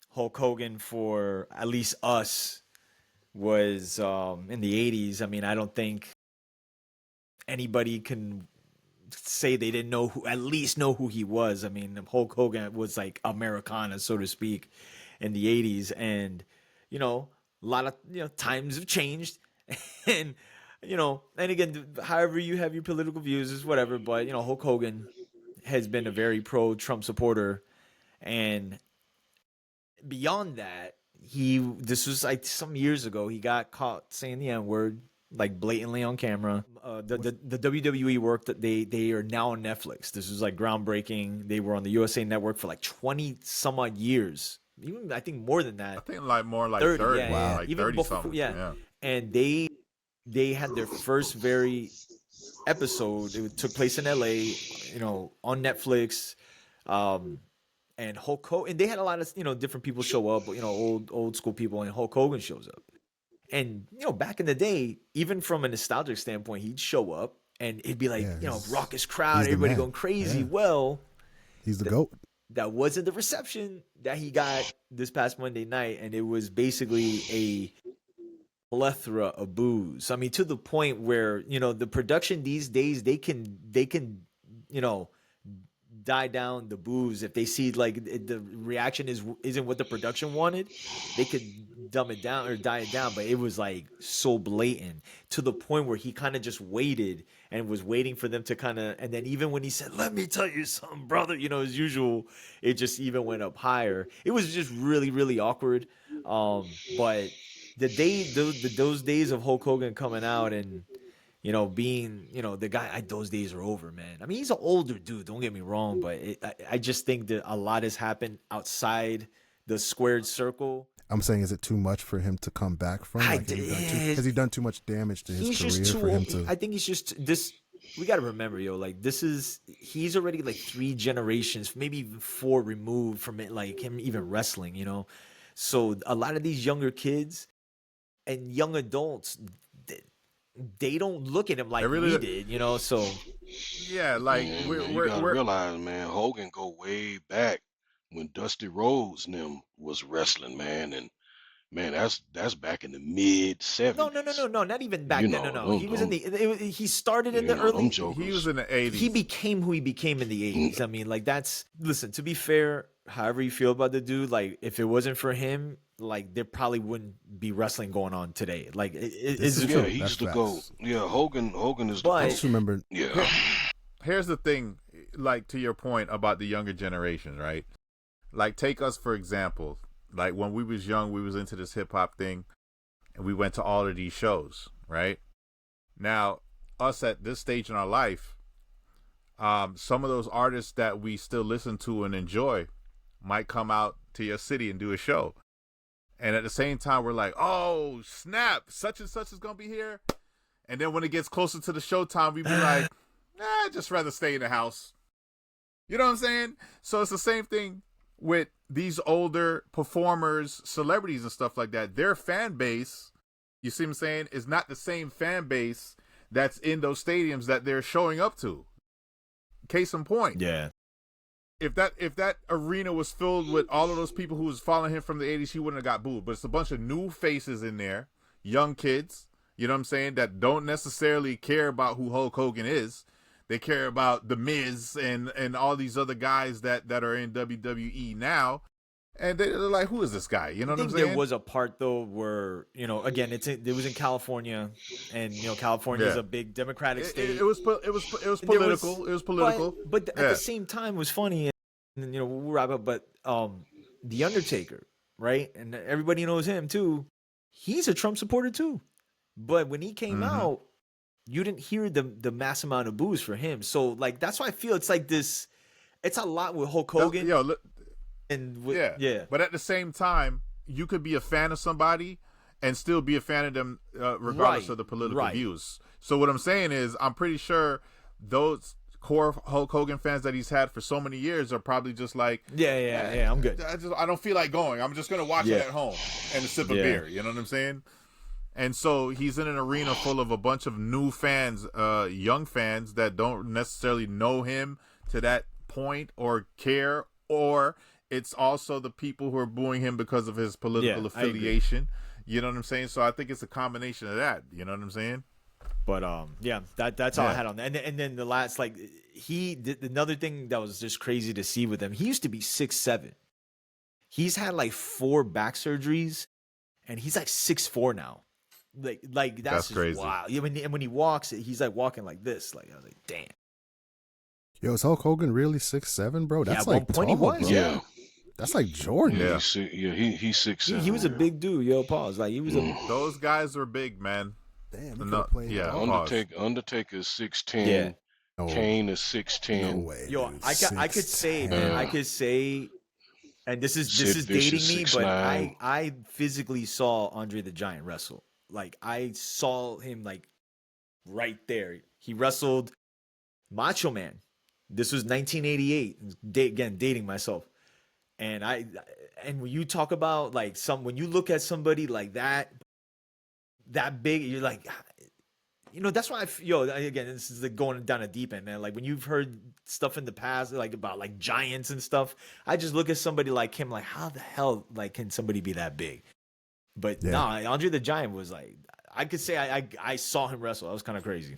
Hulk Hogan for at least us was in the 80s. I mean, I don't think anybody can say they didn't know who, at least know who he was. I mean, Hulk Hogan was like Americana, so to speak, in the 80s. And, a lot of, times have changed. and, and again, however you have your political views is whatever. But, Hulk Hogan has been a very pro Trump supporter. And beyond that, this was like some years ago, he got caught saying the N word like blatantly on camera. The WWE work that they are now on Netflix. This was like groundbreaking. They were on the USA Network for like 20 some odd years. Even I think more than that. I think like more like 30. Yeah, wow. yeah. Like Even 30 before, something. yeah. And they had their first very episode. It took place in LA, on Netflix. And Hulk Hogan, and they had a lot of different people show up, old school people, and Hulk Hogan shows up. And back in the day, even from a nostalgic standpoint, he'd show up and it'd be like, raucous crowd, everybody going crazy. Yeah. Well, he's the GOAT. That wasn't the reception that he got this past Monday night, and it was basically a plethora of boos. I mean, to the point where the production these days they can die down the boos if they see like the reaction isn't what the production wanted. They could dumb it down or die it down, but it was like so blatant to the point where he kind of just waited and was waiting for them to kind of, and then even when he said, "Let me tell you something, brother," as usual, it just even went up higher. It was just really, really awkward. But those days of Hulk Hogan coming out and being, the guy, those days are over, man. I mean, he's an older dude, don't get me wrong, but I just think that a lot has happened outside the squared circle. I'm saying, is it too much for him to come back from? Like, has he done too much damage to his career for him to? I think he's just this. We got to remember, like he's already like 3 generations, maybe even 4 removed from it, like him even wrestling, So a lot of these younger kids and young adults, they don't look at him like we did, so. Yeah, like you gotta realize, man, Hogan go way back when Dusty Rhodes and them was wrestling, man, and man, that's back in the mid '70s. No, not even back then. No. He was he started in the early. He was in the '80s. He became who he became in the '80s. I mean, like listen. To be fair, however you feel about the dude, like if it wasn't for him, like there probably wouldn't be wrestling going on today. Like it's true. He's the GOAT. Yeah, Hogan is the GOAT. Just remember. Yeah. Here's the thing, like to your point about the younger generation, right? Like take us for example. Like when we was young, we was into this hip hop thing, and we went to all of these shows, right? Now, us at this stage in our life, some of those artists that we still listen to and enjoy might come out to your city and do a show. And at the same time, we're like, oh, snap, such and such is going to be here. And then when it gets closer to the showtime, we be like, I'd just rather stay in the house. You know what I'm saying? So it's the same thing with these older performers, celebrities and stuff like that. Their fan base, you see what I'm saying, is not the same fan base that's in those stadiums that they're showing up to. Case in point. Yeah. If that arena was filled with all of those people who was following him from the 80s, he wouldn't have got booed. But it's a bunch of new faces in there, young kids, you know what I'm saying, that don't necessarily care about who Hulk Hogan is. They care about The Miz and all these other guys that are in WWE now. And they're like, who is this guy? You know what I'm saying? There was a part, though, where, again, it was in California. And, California is a big Democratic state. It was political. It was political. But at the same time, it was funny. And, we'll wrap up. But The Undertaker, right? And everybody knows him, too. He's a Trump supporter, too. But when he came out, you didn't hear the mass amount of boos for him. So, like, that's why I feel it's like this. It's a lot with Hulk Hogan. But at the same time, you could be a fan of somebody and still be a fan of them regardless of the political views. So what I'm saying is I'm pretty sure those core Hulk Hogan fans that he's had for so many years are probably just like, I'm good. I don't feel like going. I'm just going to watch it at home and sip a beer. You know what I'm saying? And so he's in an arena full of a bunch of new fans, young fans that don't necessarily know him to that point or care, or it's also the people who are booing him because of his political affiliation. You know what I'm saying? So I think it's a combination of that. You know what I'm saying? But yeah, that's all I had on that. And then the last, like, another thing that was just crazy to see with him. He used to be 6'7". He's had like 4 back surgeries, and he's like 6'4" now. Like that's crazy. Wow. Yeah, when he walks, he's like walking like this. Like, I was like, damn. Yo, is Hulk Hogan really 6'7", bro? That's yeah, like at one point he was. bro. Yeah. That's like Jordan. Yeah. He's 6'7". He was a big dude, yo. Pause. Like, he was Those guys are big, man. Damn, he could have played. Yeah, Undertaker is 6'10". Yeah. No, Kane is 6'10". no way. Yo, Dude. I could say, man, I could say, and this is dating me, but I physically saw Andre the Giant wrestle. Like, I saw him like right there. He wrestled Macho Man. This was 1988. Again, dating myself. And when you talk about like when you look at somebody like that big, you're like, you know, that's why again, this is like going down a deep end, man. Like, when you've heard stuff in the past, like about like giants and stuff, I just look at somebody like him, like, how the hell like can somebody be that big? But Andre the Giant was like, I could say I saw him wrestle. That was kind of crazy.